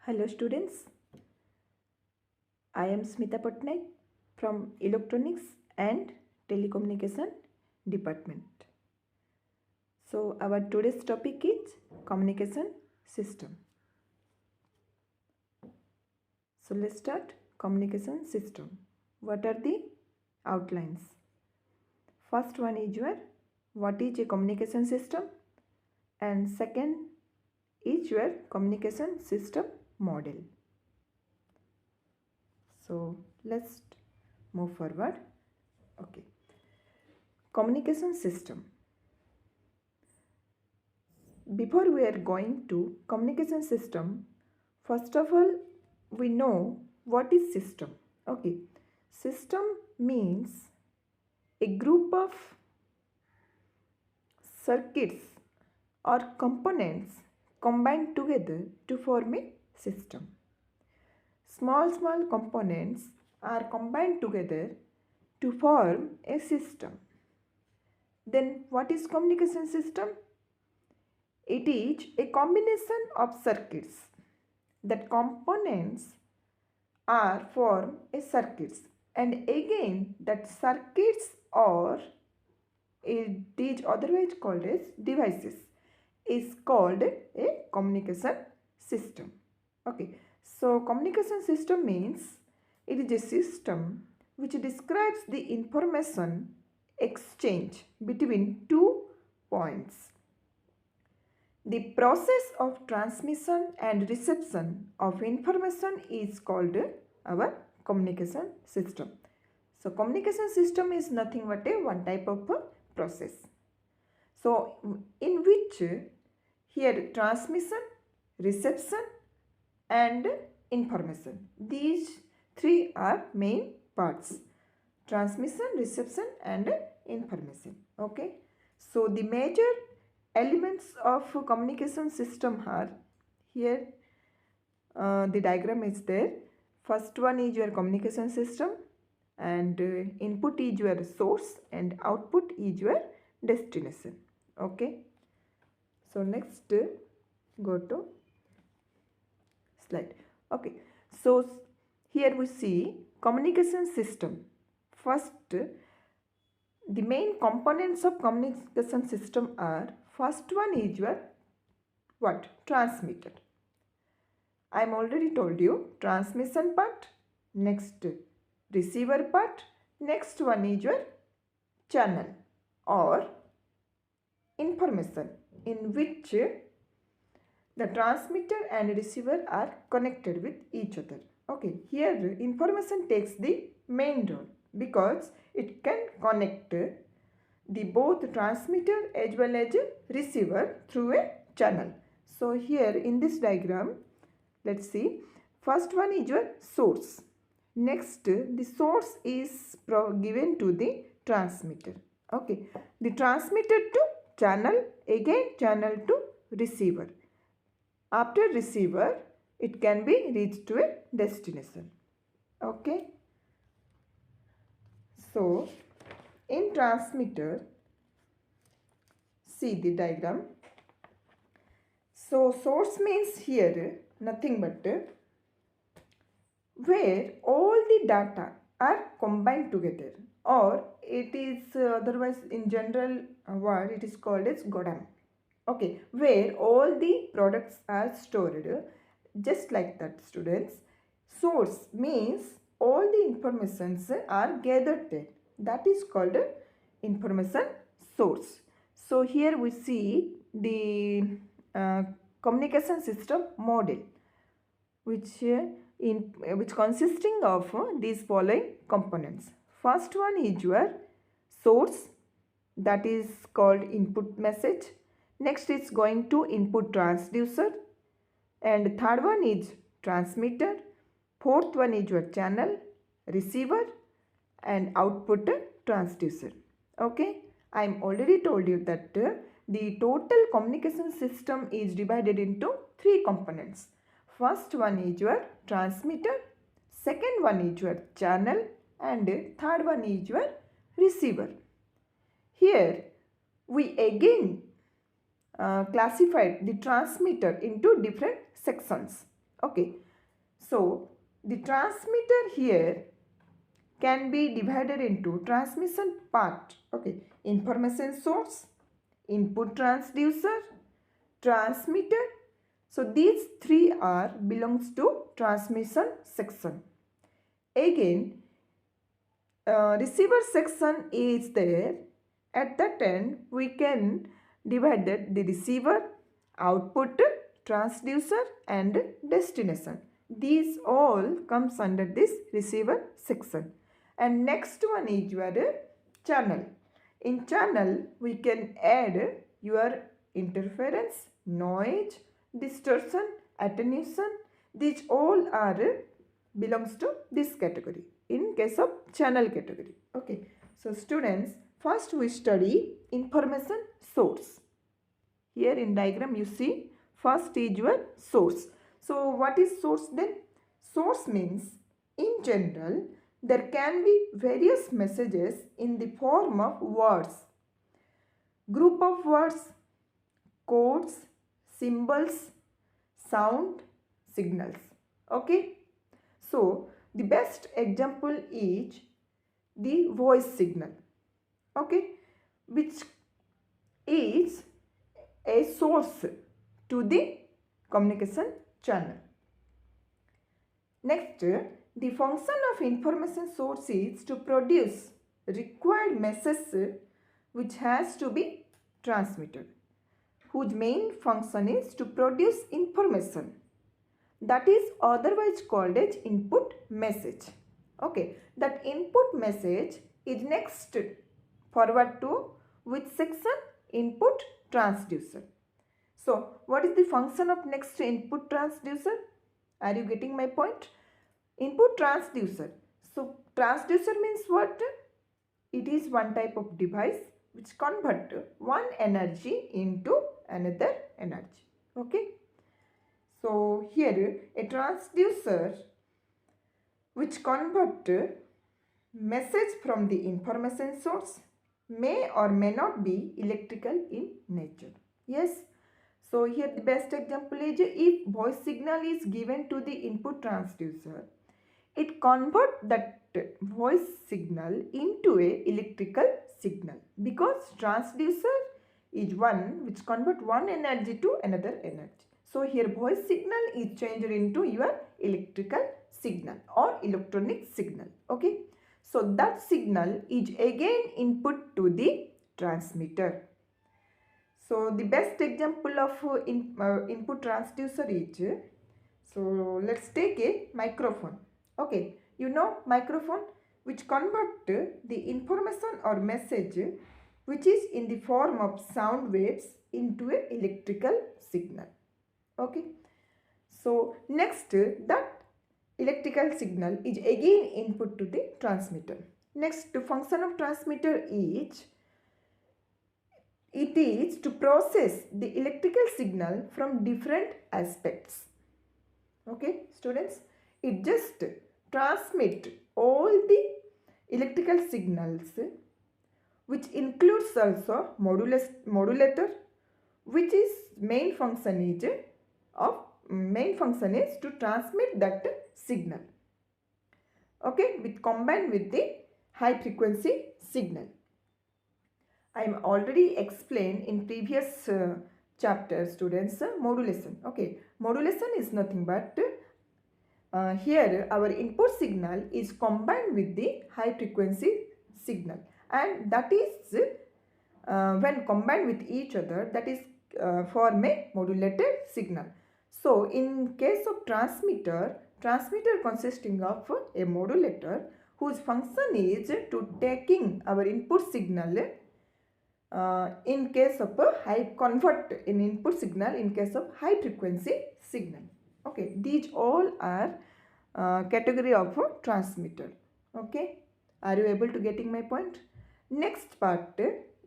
Hello students, I am Smita Patnaik from Electronics and Telecommunication Department. So our today's topic is communication system. So let's start communication system. What are the outlines? First one is your what is a communication system, and second is your communication system model. So let's move forward. Okay. Communication system. Before we are going to communication system, first of all, we know what is system. Okay. System means a group of circuits or components combined together to form a system. Small components are combined together to form a system. Then what is communication system? It is a combination of circuits. That components are form a circuits, and again that circuits, or it is otherwise called as devices, is called a communication system. Okay, so communication system means it is a system which describes the information exchange between two points. The process of transmission and reception of information is called our communication system. So communication system is nothing but a one type of process. So in which here transmission, reception and information, these three are main parts: transmission, reception and information. Okay, so the major elements of communication system are here. The diagram is there. First one is your communication system, and input is your source and output is your destination. Okay, so next go to slide. Okay, so here we see communication system. First, the main components of communication system are: first one is your what? Transmitter. I am already told you transmission part, next receiver part, next one is your channel or information, in which the transmitter and receiver are connected with each other. Okay, here information takes the main role because it can connect the both transmitter as well as receiver through a channel. So here in this diagram, let's see, first one is your source. Next, the source is given to the transmitter. Okay, the transmitter to channel, again channel to receiver. After receiver, it can be reached to a destination. Okay, so in transmitter, see the diagram. So source means here nothing but where all the data are combined together, or it is otherwise in general word it is called as Godam. Okay, where all the products are stored. Just like that, students, source means all the informations are gathered there. That is called information source. So here we see the communication system model, which consisting of these following components. First one is your source, that is called input message. Next is going to input transducer, and third one is transmitter. Fourth one is your channel, receiver and output transducer. Okay, I am already told you that the total communication system is divided into three components. First one is your transmitter, second one is your channel and third one is your receiver. Here we again classified the transmitter into different sections. Okay, so the transmitter here can be divided into transmission part. Okay, information source, input transducer, transmitter. So these three are belongs to transmission section. Again, receiver section is there. At that end, we can divide the receiver, output, transducer and destination. These all comes under this receiver section. And next one is your channel. In channel, we can add your interference, noise, distortion, attenuation. These all are belongs to this category in case of channel category. Okay, so students, first we study information source. Here in diagram you see first is your source. So what is source then? Source means in general there can be various messages in the form of words, group of words, codes, symbols, sound, signals. Okay. So the best example is the voice signal, okay, which is a source to the communication channel. Next, the function of information source is to produce required message which has to be transmitted, whose main function is to produce information that is otherwise called as input message. Okay, that input message is next forward to which section? Input transducer. So what is the function of next input transducer? Are you getting my point? Input transducer. So transducer means what? It is one type of device which convert one energy into another energy. Okay. So here a transducer which convert message from the information source may or may not be electrical in nature. Yes. So here the best example is if voice signal is given to the input transducer, it converts that voice signal into a electrical signal because transducer is one which convert one energy to another energy. So here voice signal is changed into your electrical signal or electronic signal. Okay. So that signal is again input to the transmitter. So the best example of input transducer is, so let's take a microphone. Okay, you know microphone which convert the information or message which is in the form of sound waves into a electrical signal. Okay, so next that electrical signal is again input to the transmitter. Next, the function of transmitter is it is to process the electrical signal from different aspects. Okay, students, it just transmit all the electrical signals which includes also modulator, which is main function is to transmit that signal. Okay, with combined with the high frequency signal. I am already explained in previous chapter, students, modulation. Okay, modulation is nothing but here our input signal is combined with the high frequency signal, and that is when combined with each other, that is form a modulated signal. So in case of transmitter consisting of a modulator whose function is to taking our input signal in case of a high convert in input signal in case of high frequency signal. Okay, these all are category of a transmitter. Okay, are you able to getting my point? Next part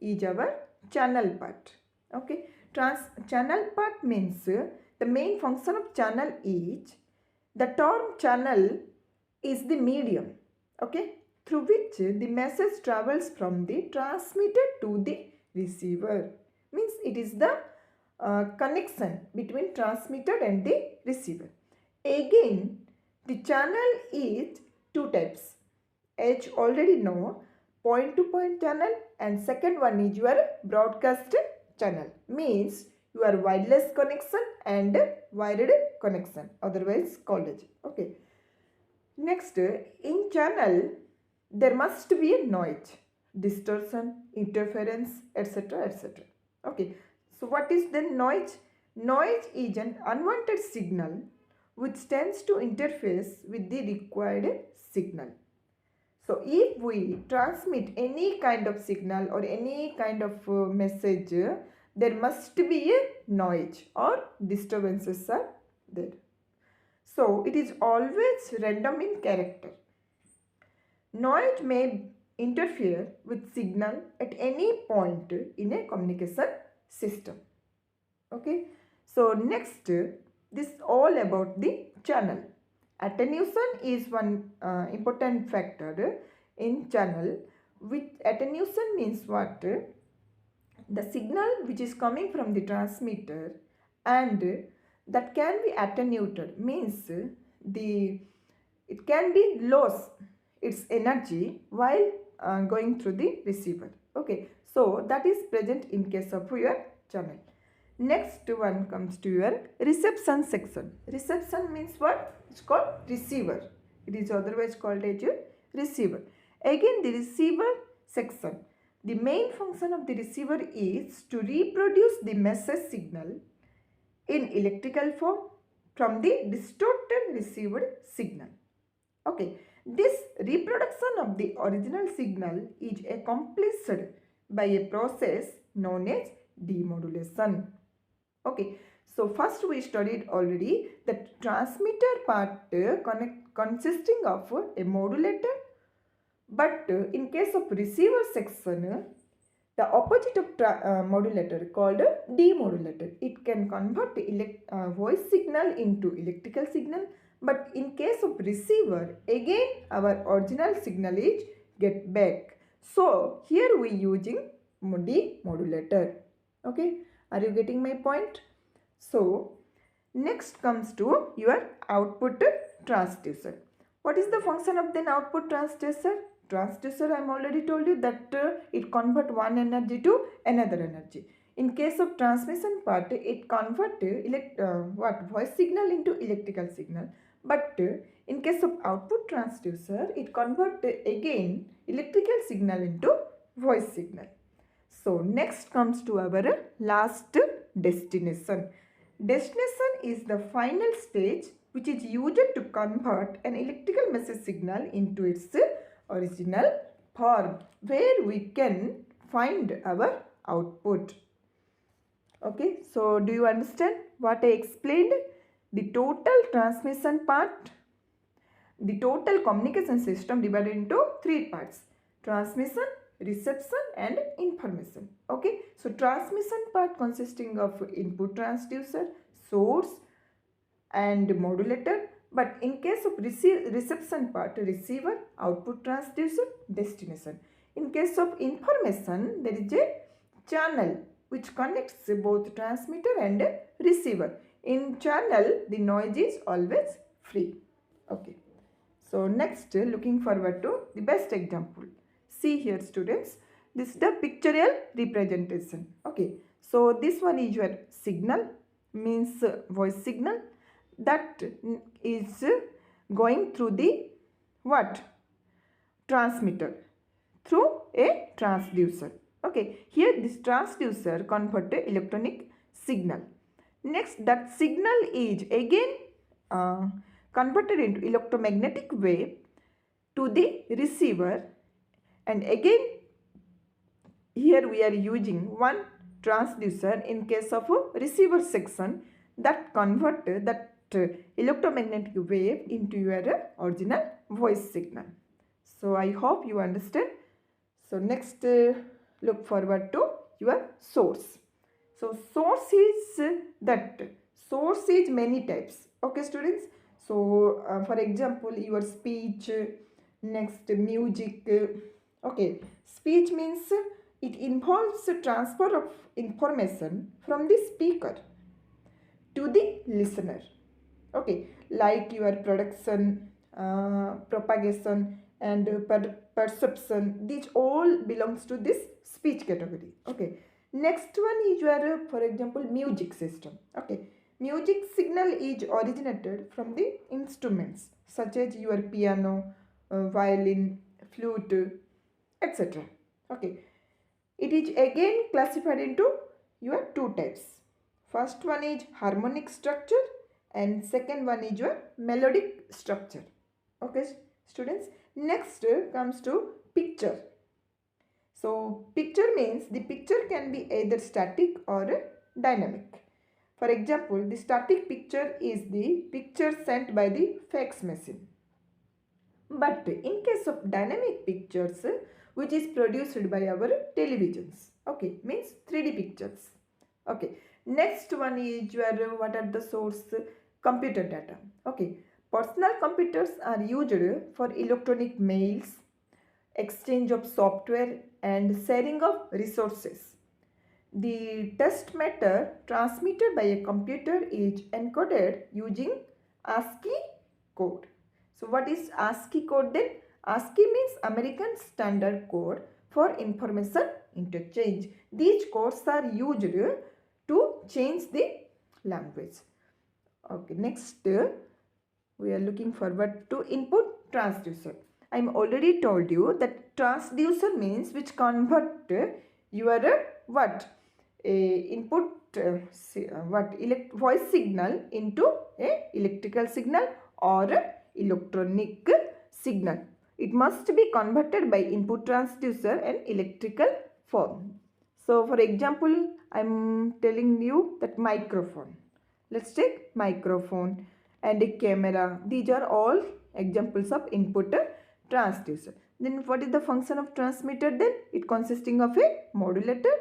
is our channel part. Okay, channel part means the main function of channel is, the term channel is the medium, okay, through which the message travels from the transmitter to the receiver. Means it is the connection between transmitter and the receiver. Again, the channel is two types. H already know, point to point channel, and second one is your broadcast channel, means your wireless connection and wired connection, otherwise called as. Okay. Next, in channel there must be a noise, distortion, interference, etc. etc. Okay. So what is then noise? Noise is an unwanted signal which tends to interface with the required signal. So if we transmit any kind of signal or any kind of message, there must be a noise or disturbances are there. So it is always random in character. Noise may interfere with signal at any point in a communication system. Okay. So next, this all about the channel. Attenuation is one important factor in channel. With attenuation means what? The signal which is coming from the transmitter and that can be attenuated, means it can be lost its energy while going through the receiver. Okay, so that is present in case of your channel. Next one comes to your reception section. Reception means what? It's called receiver. It is otherwise called as your receiver. Again, the receiver section. The main function of the receiver is to reproduce the message signal in electrical form from the distorted received signal. Okay, this reproduction of the original signal is accomplished by a process known as demodulation. Okay, so first we studied already the transmitter part consisting of a modulator, but in case of receiver section, the opposite of modulator called demodulator. It can convert voice signal into electrical signal, but in case of receiver, again our original signal is get back. So here we using demodulator. Okay, are you getting my point? So next comes to your output transducer. What is the function of then output transducer? Transducer, I am already told you that it convert one energy to another energy. In case of transmission part, it convert voice signal into electrical signal. But in case of output transducer, it convert again electrical signal into voice signal. So next comes to our last destination. Destination is the final stage which is used to convert an electrical message signal into its original form, where we can find our output. Okay, so do you understand what I explained? The total transmission part, the total communication system divided into three parts: transmission, reception and information. Okay, so transmission part consisting of input transducer, source and modulator, but in case of reception part, receiver, output transducer, destination. In case of information, there is a channel which connects both transmitter and receiver. In channel, the noise is always free. Okay. So next, looking forward to the best example. See here students, this is the pictorial representation. Okay, so this one is your signal, means voice signal, that is going through the what? Transmitter through a transducer. Okay, here this transducer convert to electronic signal. Next, that signal is again converted into electromagnetic wave to the receiver, and again here we are using one transducer in case of a receiver section that convert that electromagnetic wave into your original voice signal. So I hope you understand. So next, look forward to your source. So source is many types. Okay students. So for example, your speech, next music. Okay, speech means it involves transfer of information from the speaker to the listener. Okay, like your production, propagation, and perception. These all belongs to this speech category. Okay. Next one is your, for example, music system. Okay. Music signal is originated from the instruments such as your piano, violin, flute, etc. Okay. It is again classified into your two types. First one is harmonic structure and second one is your melodic structure. Okay, students. Next comes to picture. So picture means the picture can be either static or dynamic. For example, the static picture is the picture sent by the fax machine. But in case of dynamic pictures, which is produced by our televisions, okay, means 3D pictures. Okay, next one is your, what are the source? Computer data. Okay, personal computers are used for electronic mails, exchange of software, and sharing of resources. The test matter transmitted by a computer is encoded using ASCII code. So what is ASCII code then? ASCII means American Standard Code for Information Interchange. These codes are used to change the language. Okay, next we are looking forward to input transducer. I am already told you that transducer means which convert your what input voice signal into a electrical signal or electronic signal. It must be converted by input transducer and electrical form. So for example, I am telling you that microphone. Let's take microphone and a camera. These are all examples of input transducer. Then what is the function of transmitter then? It consisting of a modulator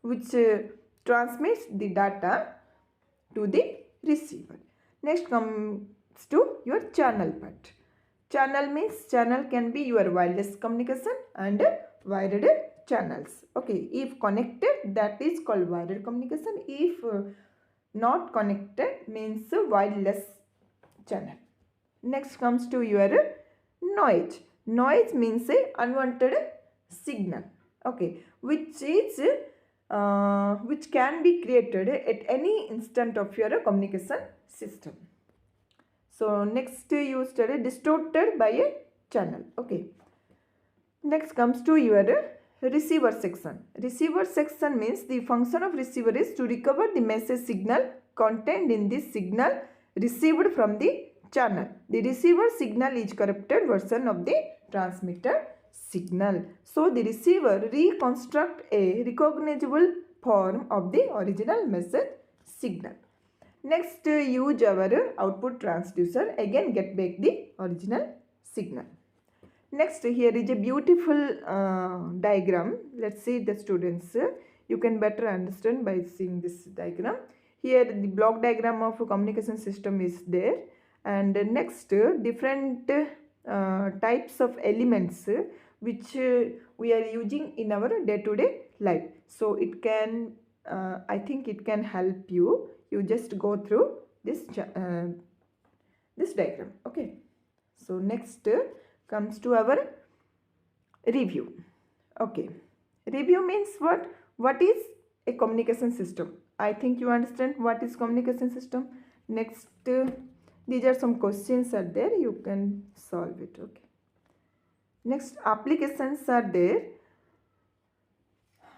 which transmits the data to the receiver. Next comes to your channel part. Channel means channel can be your wireless communication and wired channels. Okay, if connected, that is called wired communication. If not connected means wireless channel. Next comes to your noise. Noise means a unwanted signal. Okay, which can be created at any instant of your communication system. So next you study distorted by a channel. Okay. Next comes to your receiver section. Receiver section means the function of receiver is to recover the message signal contained in this signal received from the channel. The receiver signal is corrupted version of the transmitter signal. So the receiver reconstruct a recognizable form of the original message signal. Next use our output transducer, again get back the original signal. Next here is a beautiful diagram. Let's see the students. You can better understand by seeing this diagram. Here the block diagram of a communication system is there, and next different types of elements which we are using in our day-to-day life. So it can I think it can help you. You just go through this this diagram. Okay. So next comes to our review. Okay, review means what? What is a communication system? I think you understand what is communication system. Next these are some questions are there, you can solve it. Okay, next applications are there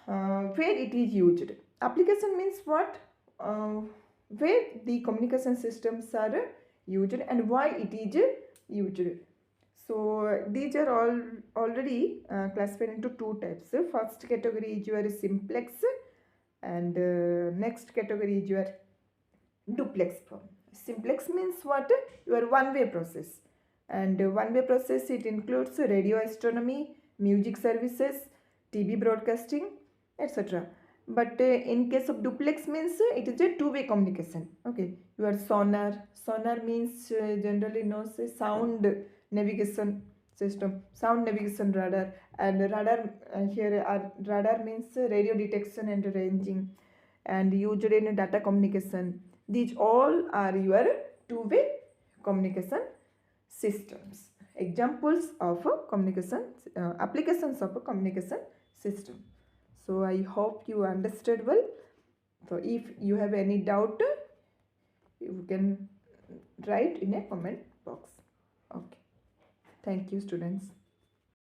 where it is used. Application means what? Where the communication systems are used and why it is used. So these are all already classified into two types. First category is your simplex and next category is your duplex form. Simplex means what? Your one-way process, and one-way process it includes radio astronomy, music services, TV broadcasting, etc. But in case of duplex means it is a two-way communication. Okay, your sonar means generally known as sound navigation system, sound navigation radar, and radar here radar means radio detection and ranging, and used in data communication. These all are your two-way communication systems. Examples of a communication applications of a communication system. So I hope you understood well. So if you have any doubt, you can write in a comment box. Okay. Thank you, students.